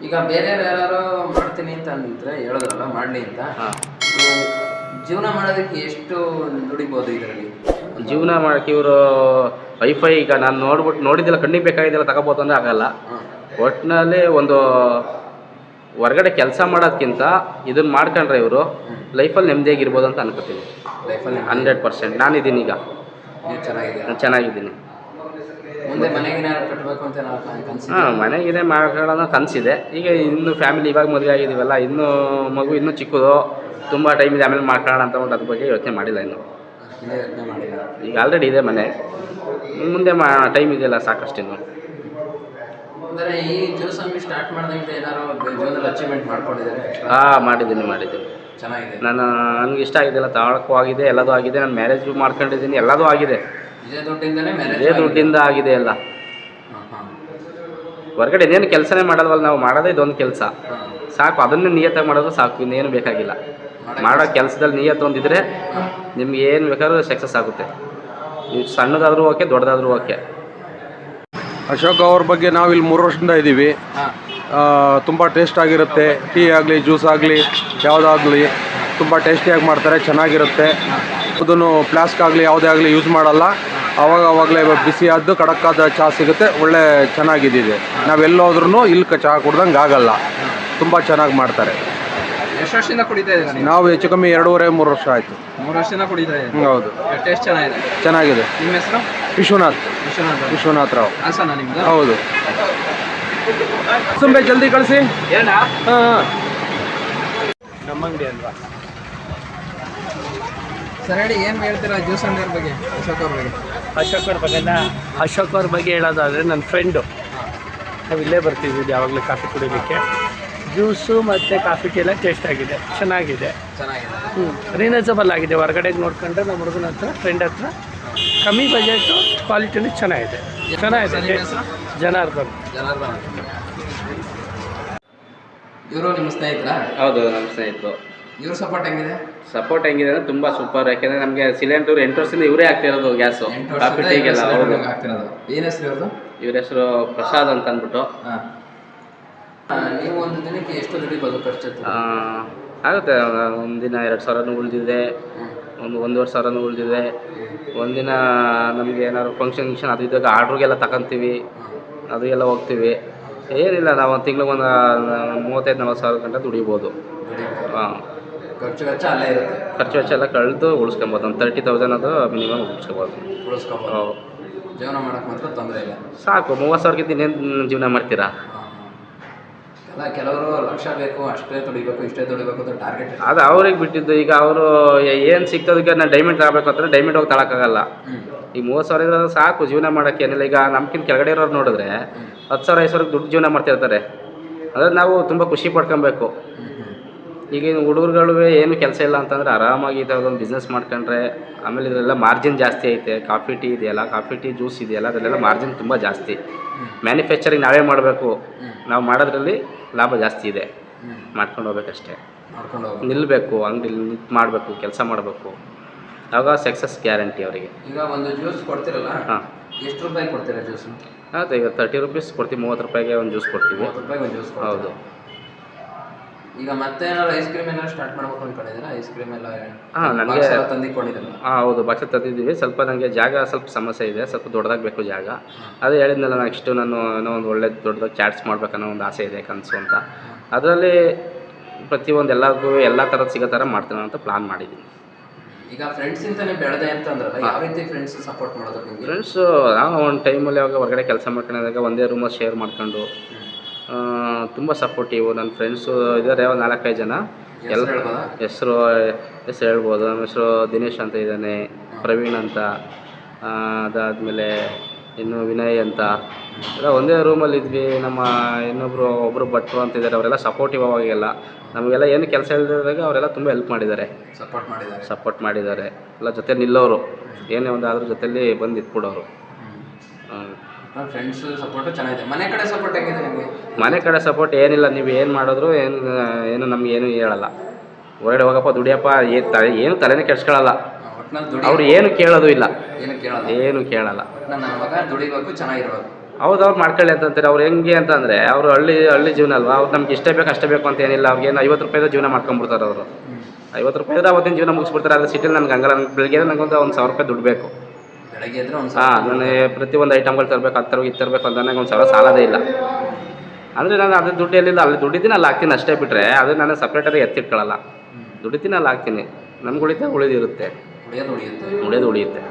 ಈಗ ಬೇರೆ ಯಾರು ಮಾಡ್ತೀನಿ ಅಂತ ಅಂದ್ರೆ ಹೇಳಿದ್ರಲ್ಲ ಮಾಡಲಿ ಅಂತ. ಜೀವನ ಮಾಡೋದಕ್ಕೆ ಎಷ್ಟು ದುಡಿಬೋದು ಇದರಲ್ಲಿ? ಜೀವನ ಮಾಡೋಕ್ಕೆ ಇವರು ವೈಫೈ ಈಗ ನಾನು ನೋಡಿದ್ದಿಲ್ಲ ಕಣ್ಣಿಗೆ ಬೇಕಾಗಿದ್ದೆಲ್ಲ ತಗೋಬೋದು ಅಂದರೆ ಆಗಲ್ಲ. ಒಟ್ಟಿನಲ್ಲಿ ಒಂದು ಹೊರಗಡೆ ಕೆಲಸ ಮಾಡೋದಕ್ಕಿಂತ ಇದನ್ನು ಮಾಡ್ಕೊಂಡ್ರೆ ಇವರು ಲೈಫಲ್ಲಿ ನೆಮ್ಮದಿಯಾಗಿರ್ಬೋದು ಅಂತ ಅನ್ಕೋತೀನಿ. ಲೈಫಲ್ಲಿ 100% ನಾನಿದ್ದೀನಿ ಈಗ. ನೀವು ಚೆನ್ನಾಗಿದ್ದೀನಿ. ಮುಂದೆ ಮನೆಗೆ ಕಟ್ಟಬೇಕು ಅಂತ ಕನಸು? ಮನೆಗಿದೆ ಮಾಡೋಣ ಕನಸಿದೆ. ಈಗ ಇನ್ನು ಫ್ಯಾಮಿಲಿ ಇವಾಗ ಮದುವೆ ಆಗಿದ್ದೀವಲ್ಲ, ಇನ್ನೂ ಮಗು ಇನ್ನೂ ಚಿಕ್ಕದು, ತುಂಬ ಟೈಮ್ ಇದೆ, ಆಮೇಲೆ ಮಾಡ್ಕೊಳ್ಳೋಣ ಅಂತ ಅದ್ರ ಬಗ್ಗೆ ಯೋಚನೆ ಮಾಡಿಲ್ಲ ಇನ್ನು. ಈಗ ಆಲ್ರೆಡಿ ಇದೆ ಮನೆ, ಮುಂದೆ ಟೈಮ್ ಇದೆಯಲ್ಲ ಸಾಕಷ್ಟು ಇನ್ನು. ಅಂದರೆ ಈ ಜ್ಯೂಸ್ ಅಂಗಡಿ ಸ್ಟಾರ್ಟ್ ಮಾಡಿದಂತೆ ಏನಾದ್ರು ಜೀವನದಲ್ಲಿ ಅಚೀವ್ಮೆಂಟ್ ಮಾಡ್ಕೊಂಡಿದ್ದಾರೆ? ಮಾಡಿದ್ದೀನಿ. ಚೆನ್ನಾಗಿದೆ. ನನಗೆ ಇಷ್ಟ ಆಗಿದೆಲ್ಲ, ತಗೊಳಕ್ಕೂ ಆಗಿದೆ, ಎಲ್ಲದೂ ಆಗಿದೆ. ನಾನು ಮ್ಯಾರೇಜ್ ಮಾಡ್ಕೊಂಡಿದ್ದೀನಿ, ಎಲ್ಲದೂ ಆಗಿದೆ. ಇದೇ ದುಡ್ಡಿಂದ ಆಗಿದೆ ಎಲ್ಲ. ಹೊರಗಡೆ ಇದೇನು ಕೆಲಸನೇ ಮಾಡಲ್ವಲ್ಲ ನಾವು, ಮಾಡೋದೇ ಇದೊಂದು ಕೆಲಸ ಸಾಕು. ಅದನ್ನೇ ನಿಯತ್ತಾಗಿ ಮಾಡೋದು ಸಾಕು, ಇನ್ನೇನು ಬೇಕಾಗಿಲ್ಲ. ಮಾಡೋ ಕೆಲಸದಲ್ಲಿ ನಿಯತ್ತು ಒಂದಿದ್ರೆ ನಿಮ್ಗೆ ಏನು ಬೇಕಾದ್ರೂ ಸಕ್ಸಸ್ ಆಗುತ್ತೆ. ನೀವು ಸಣ್ಣದಾದರೂ ಓಕೆ, ದೊಡ್ಡದಾದರೂ ಓಕೆ. ಅಶೋಕ್ ಅವ್ರ ಬಗ್ಗೆ ನಾವು ಇಲ್ಲಿ 3 ವರ್ಷದಿಂದ ಇದ್ದೀವಿ. ತುಂಬ ಟೇಸ್ಟ್ ಆಗಿರುತ್ತೆ. ಟೀ ಆಗಲಿ, ಜ್ಯೂಸ್ ಆಗಲಿ, ಯಾವುದಾಗಲಿ ತುಂಬ ಟೇಸ್ಟಿಯಾಗಿ ಮಾಡ್ತಾರೆ, ಚೆನ್ನಾಗಿರುತ್ತೆ. ಅದನ್ನು ಫ್ಲಾಸ್ಕ್ ಆಗಲಿ ಯಾವುದೇ ಆಗಲಿ ಯೂಸ್ ಮಾಡಲ್ಲ. ಆವಾಗಲೇ ಬಿಸಿಯಾದ್ದು ಕಡಕ್ಕಾದ ಚಹಾ ಸಿಗುತ್ತೆ, ಒಳ್ಳೆ ಚೆನ್ನಾಗಿದ್ದಿದೆ. ನಾವೆಲ್ಲೋದ್ರೂ ಇಲ್ಲಿ ಚಹಾ ಕುಡ್ದಂಗೆ ಆಗಲ್ಲ, ತುಂಬ ಚೆನ್ನಾಗಿ ಮಾಡ್ತಾರೆ. ಎಷ್ಟು ವರ್ಷದಿಂದ ಕುಡಿತಾ ಇದ್ದೀರಾ? ನಾವು ಹೆಚ್ಚು ಕಮ್ಮಿ 2.5-3 ವರ್ಷ ಆಯಿತು. 3 ವರ್ಷದಿಂದ ಕುಡಿತಾ ಇದ್ದೀರಾ? ಹೌದು. ಟೇಸ್ಟ್ ಚೆನ್ನಾಗಿದೆ. ನಿಮ್ಮ ಹೆಸರು? ವಿಶ್ವನಾಥ್ ರಾವ್. ಹಾಸನ ನಿಮ್ಮದು? ಹೌದು. ಸುಮ್ಮನೆ ಜಲ್ದಿ ಕಳಿಸಿ. ಹಾಂ, ನಮ್ಮ ಅಂಗಡಿ ಅಲ್ವಾ ಸರ್? ಹೇಳಿ, ಏನು ಹೇಳ್ತೀರಾ ಜ್ಯೂಸ್ ಅಂಗಡಿಯವ್ರ ಬಗ್ಗೆ, ಅಶೋಕ್ ಅವ್ರ ಬಗ್ಗೆ ಹೇಳೋದಾದರೆ, ನನ್ನ ಫ್ರೆಂಡು, ನಾವು ಇಲ್ಲೇ ಬರ್ತಿದ್ವಿ ಯಾವಾಗಲೂ ಕಾಫಿ ಕುಡಿಯೋದಕ್ಕೆ. ಜ್ಯೂಸು ಮತ್ತು ಕಾಫಿ ಟೀ ಎಲ್ಲ ಟೇಸ್ಟ್ ಆಗಿದೆ, ಚೆನ್ನಾಗಿದೆ. ರೀಸನಬಲ್ ಆಗಿದೆ. ಹೊರಗಡೆಗೆ ನೋಡ್ಕೊಂಡ್ರೆ ನಮ್ಮ ಹುಡುಗನ ಹತ್ರ, ಫ್ರೆಂಡ್ ಹತ್ರ ಕಮ್ಮಿ ಬಜೆಟು, ಕ್ವಾಲಿಟಿನೂ ಚೆನ್ನಾಗಿದೆ. ಜನಾರ್ದನ್. ಇವರು ನಿಮ್ಮ ಸ್ನೇಹಿತರ? ಹೌದು, ನಮ್ಮ ಸ್ನೇಹಿತರು. ಇವ್ರ ಸಪೋರ್ಟ್ ಹೆಂಗಿದೆ ಅಂದರೆ ತುಂಬ ಸೂಪರ್. ಯಾಕೆಂದರೆ ನಮಗೆ ಸಿಲಿಂಡರ್ 8 ವರ್ಷದಿಂದ ಇವರೇ ಆಗ್ತಿರೋದು ಗ್ಯಾಸು, ಕಾಫಿ ಟೀಗೆಲ್ಲ. ಏನು ಹೆಸರು ಇವ್ರದ್ದು? ಇವ್ರ ಹೆಸರು ಪ್ರಸಾದ್ ಅಂತ ಅಂದ್ಬಿಟ್ಟು. ನೀವು ಒಂದು ದಿನಕ್ಕೆ ಎಷ್ಟು ದುಡಿಬೋದು ಖರ್ಚು? ಆಗುತ್ತೆ. ಒಂದಿನ 2,000 ಉಳಿದಿದೆ, ಒಂದು 1,500 ಉಳಿದಿದೆ. ಒಂದಿನ ನಮಗೆ ಏನಾದ್ರು ಫಂಕ್ಷನ್ ಅದು ಇದ್ದಾಗ ಆರ್ಡ್ರಿಗೆಲ್ಲ ತಗೊತೀವಿ, ಅದು ಎಲ್ಲ ಹೋಗ್ತೀವಿ. ಏನಿಲ್ಲ, ನಾವು ಒಂದು ತಿಂಗ್ಳಿಗೆ ಒಂದು 35-40 ಸಾವಿರ ಗಂಟೆ ದುಡಿಬೋದು. ಖರ್ಚು ವೆಚ್ಚ ಎಲ್ಲ ಕಳೆದು ಉಳಿಸ್ಕೊಬೋದು. ಒಂದು 30,000 ಅದು ಮಿನಿಮಮ್ ಉಳಿಸ್ಕೊಬೋದು. ಜೀವನ ಮಾಡೋಕ್ಕೆ ಮಾತ್ರ ತೊಂದರೆ ಇಲ್ಲ. ಸಾಕು. 30,000ಗಿಂತ ಇನ್ನೇನು ಜೀವನ ಮಾಡ್ತೀರಾ? ಕೆಲವರು ಲಕ್ಷ ಬೇಕು, ಅಷ್ಟೇ ದುಡಿಬೇಕು, ಇಷ್ಟೇ ದುಡಿಬೇಕು ಅಂತ ಟಾರ್ಗೆಟ್. ಅದು ಅವ್ರಿಗೆ ಬಿಟ್ಟಿದ್ದು. ಈಗ ಅವರು ಏನು ಸಿಗ್ತದಕ್ಕೆ ನಾನು ಡೈಮಂಡ್ ತಗೋಬೇಕು ಅಂದರೆ ಡೈಮಂಡ್ ಹೋಗಿ ತಗೊಳಕ್ಕಾಗಲ್ಲ. ಈಗ 30,000 ಇರೋದು ಸಾಕು ಜೀವನ ಮಾಡೋಕ್ಕೆ. ಏನಿಲ್ಲ, ಈಗ ನಮ್ಗಿಂತ ಕೆಳಗಡೆ ಇರೋರು ನೋಡಿದ್ರೆ 10,000 5,000 ದುಡ್ಡು ಜೀವನ ಮಾಡ್ತಿರ್ತಾರೆ. ಅಂದರೆ ನಾವು ತುಂಬ ಖುಷಿ ಪಡ್ಕೊಬೇಕು. ಈಗಿನ ಹುಡುಗರುಗಳು ಏನು ಕೆಲಸ ಇಲ್ಲ ಅಂತಂದರೆ ಆರಾಮಾಗಿ ಒಂದು ಬಿಸ್ನೆಸ್ ಮಾಡ್ಕೊಂಡ್ರೆ, ಆಮೇಲೆ ಇದರೆಲ್ಲ ಮಾರ್ಜಿನ್ ಜಾಸ್ತಿ ಐತೆ. ಕಾಫಿ ಟೀ ಇದೆಯಲ್ಲ, ಕಾಫಿ ಟೀ ಜ್ಯೂಸ್ ಇದೆಯಲ್ಲ, ಅದರಲ್ಲೆಲ್ಲ ಮಾರ್ಜಿನ್ ತುಂಬ ಜಾಸ್ತಿ. ಮ್ಯಾನುಫ್ಯಾಕ್ಚರಿಂಗ್ ನಾವೇ ಮಾಡಬೇಕು. ನಾವು ಮಾಡೋದ್ರಲ್ಲಿ ಲಾಭ ಜಾಸ್ತಿ ಇದೆ. ಮಾಡ್ಕೊಂಡು ಹೋಗ್ಬೇಕಷ್ಟೇ. ನಿಲ್ಲಬೇಕು, ಅಂಗಡಿಲಿ ನಿಂತು ಮಾಡಬೇಕು, ಕೆಲಸ ಮಾಡಬೇಕು. ಆವಾಗ ಸಕ್ಸಸ್ ಗ್ಯಾರಂಟಿ ಅವರಿಗೆ. ಈಗ ಒಂದು ಜ್ಯೂಸ್ ಕೊಡ್ತೀರಲ್ಲ, ಎಷ್ಟು ರೂಪಾಯಿ ಕೊಡ್ತೀರಾ ಜ್ಯೂಸ್? ಆಯ್ತು, ಈಗ 30 ರೂಪೀಸ್ ಕೊಡ್ತೀವಿ. 30 ರೂಪಾಯಿಗೆ ಒಂದು ಜ್ಯೂಸ್ ಕೊಡ್ತೀವಿ. 30 ರೂಪಾಯಿಗೆ ಒಂದು ಜ್ಯೂಸ್? ಹೌದು. ಈಗ ಮತ್ತೆ ಏನಾದ್ರು ಐಸ್ ಕ್ರೀಮ್ ಏನಾದ್ರು ಸ್ಟಾರ್ಟ್ ಮಾಡ್ಬೇಕು ಅಂದ್ಕೊಂಡಿದ್ದೀರಾ? ಐಸ್ ಕ್ರೀಮ್ ಎಲ್ಲ ನನಗೆ ತಂದಿಕೊಂಡಿದ್ದೀರಾ? ಹೌದು, ಬಾಕ್ಸ್ ತಂದಿದ್ದೀವಿ. ಸ್ವಲ್ಪ ನನಗೆ ಜಾಗ ಸ್ವಲ್ಪ ಸಮಸ್ಯೆ ಇದೆ, ಸ್ವಲ್ಪ ದೊಡ್ಡದಾಗಿ ಬೇಕು ಜಾಗ. ಅದೇ ಹೇಳಿದ್ನಲ್ಲ, ನೆಕ್ಸ್ಟು ನಾನು ಏನೋ ಒಂದು ಒಳ್ಳೆ ದೊಡ್ಡದಾಗಿ ಚಾಟ್ಸ್ ಮಾಡ್ಬೇಕನ್ನೋ ಒಂದು ಆಸೆ ಇದೆ, ಕನಸು ಅಂತ. ಅದರಲ್ಲಿ ಪ್ರತಿಯೊಂದು ಎಲ್ಲರಿಗೂ ಎಲ್ಲ ಥರದ್ದು ಸಿಗೋ ಥರ ಮಾಡ್ತಾನೆ ಅಂತ ಪ್ಲಾನ್ ಮಾಡಿದ್ದೀನಿ. ಈಗ ಫ್ರೆಂಡ್ಸ್ ಇಂತಾನೆ ಬೆಳೆದೆ ಅಂತಂದ್ರಲ್ಲ, ಯಾವ ರೀತಿ ಫ್ರೆಂಡ್ಸ್ ಸಪೋರ್ಟ್ ಮಾಡೋದು ನಿಮಗೆ? ಫ್ರೆಂಡ್ಸು ನಾವು ಒಂದು ಟೈಮಲ್ಲಿ ಯಾವಾಗ ಹೊರಗಡೆ ಕೆಲಸ ಮಾಡ್ಕೊಂಡಾಗ ಒಂದೇ ರೂಮಲ್ಲಿ ಶೇರ್ ಮಾಡ್ಕೊಂಡು ತುಂಬ ಸಪೋರ್ಟಿವು. ನನ್ನ ಫ್ರೆಂಡ್ಸು ಇದ್ದಾರೆ ಒಂದು 4-5 ಜನ. ಎಲ್ಲ ಹೆಸರು ಹೇಳ್ಬೋದು. ನಮ್ಮ ಹೆಸರು ದಿನೇಶ್ ಅಂತ ಇದ್ದಾನೆ, ಪ್ರವೀಣ್ ಅಂತ, ಅದಾದಮೇಲೆ ಇನ್ನು ವಿನಯ್ ಅಂತ. ಎಲ್ಲ ಒಂದೇ ರೂಮಲ್ಲಿ ಇದ್ವಿ. ನಮ್ಮ ಒಬ್ಬರು ಭಟ್ರು ಅಂತ ಇದ್ದಾರೆ, ಅವರೆಲ್ಲ ಸಪೋರ್ಟಿವ್. ಅವಾಗೆಲ್ಲ ನಮಗೆಲ್ಲ ಏನು ಕೆಲಸ ಇಲ್ಲದಾಗ ಅವರೆಲ್ಲ ತುಂಬ ಹೆಲ್ಪ್ ಮಾಡಿದ್ದಾರೆ, ಸಪೋರ್ಟ್ ಮಾಡಿದ್ದಾರೆ. ಎಲ್ಲ ಜೊತೆ ನಿಲ್ಲೋರು, ಏನೇ ಒಂದು ಅದ್ರ ಜೊತೆಲಿ ಬಂದು ಇಟ್ಬಿಡೋರು. ಫ್ರೆಂಡ್ಸ್ ಸಪೋರ್ಟು ಚೆನ್ನಾಗಿದೆ. ಮನೆ ಕಡೆ ಸಪೋರ್ಟ್ ಹೇಗಿದೆ ನಿಮಗೆ? ಮನೆ ಕಡೆ ಸಪೋರ್ಟ್ ಏನಿಲ್ಲ. ನೀವು ಏನು ಮಾಡಿದ್ರು ಏನು ನಮ್ಗೆ ಏನು ಹೇಳಲ್ಲ. ಹೊರಗಡೆ ಹೋಗಪ್ಪ, ದುಡಿಯಪ್ಪ, ಏನು ತಲೆನೇ ಕೆಡ್ಸ್ಕೊಳ್ಳಲ್ಲ. ಅವ್ರು ಏನು ಕೇಳೋದು ಇಲ್ಲ, ಏನು ಕೇಳಲ್ಲ. ನನ್ನ ಮಗ ದುಡಿಬೇಕು, ಚೆನ್ನಾಗಿರ್ಬೇಕು. ಹೌದು ಅವ್ರು ಮಾಡ್ಕೊಳ್ಳಿ ಅಂತಂತಾರೆ. ಅವ್ರು ಹೆಂಗೆ ಅಂತಂದರೆ ಅವರು ಹಳ್ಳಿ ಜೀವನ ಅಲ್ವಾ, ಅವ್ರು ನಮ್ಗೆ ಇಷ್ಟೇ ಬೇಕು ಅಷ್ಟೇ ಬೇಕು ಅಂತ ಏನಿಲ್ಲ. ಅವ್ರಿಗೇನು 50 ರೂಪಾಯಿದ ಜೀವನ ಮಾಡ್ಕೊಂಬಿಡ್ತಾರೆ ಅವರು. 50 ರೂಪಾಯಿದ್ರೆ ಅವತ್ತಿನ ಜೀವನ ಮುಗಿಸ್ಬಿಡ್ತಾರೆ. ಆದರೆ ಸಿಟಿಲಿ ನನಗೆ ಹಂಗಲ್ಲ. ನನಗೆ ಬೆಳಿಗ್ಗೆ ನನಗೊಂದು 1,000 ರೂಪಾಯಿ ದುಡ್ಡು ಬೇಕು. ಬೆಳಗ್ಗೆ ಎದ್ರೆ ಒಂದು ಹಾಂ, ನನಗೆ ಪ್ರತಿಯೊಂದು ಐಟಮ್ಗಳು ತರಬೇಕು, ಅದು ತರಬೇಕು, ಇದು ತರಬೇಕು ಅಂತ ನನಗೆ 1,000 ಸಾಲದೇ ಇಲ್ಲ. ಅಂದರೆ ನಾನು ಅದು ದುಡ್ಡು ಎಲ್ಲಿಲ್ಲ, ಅಲ್ಲಿ ದುಡ್ಡಿದ್ದೀನಿ ಅಲ್ಲಿ ಹಾಕ್ತೀನಿ ಅಷ್ಟೇ ಬಿಟ್ಟರೆ ಅದು ನಾನು ಸಪ್ರೇಟಾಗಿ ಎತ್ತಿಟ್ಕೊಳ್ಳಲ್ಲ. ದುಡಿತೀನಿ ಅಲ್ಲಿ ಹಾಕ್ತೀನಿ, ನಮ್ಗೆ ಉಳಿದಿರುತ್ತೆ, ಉಳಿಯೋದು ಉಳಿಯುತ್ತೆ. ಉಳಿಯೋದು ಉಳಿಯುತ್ತೆ.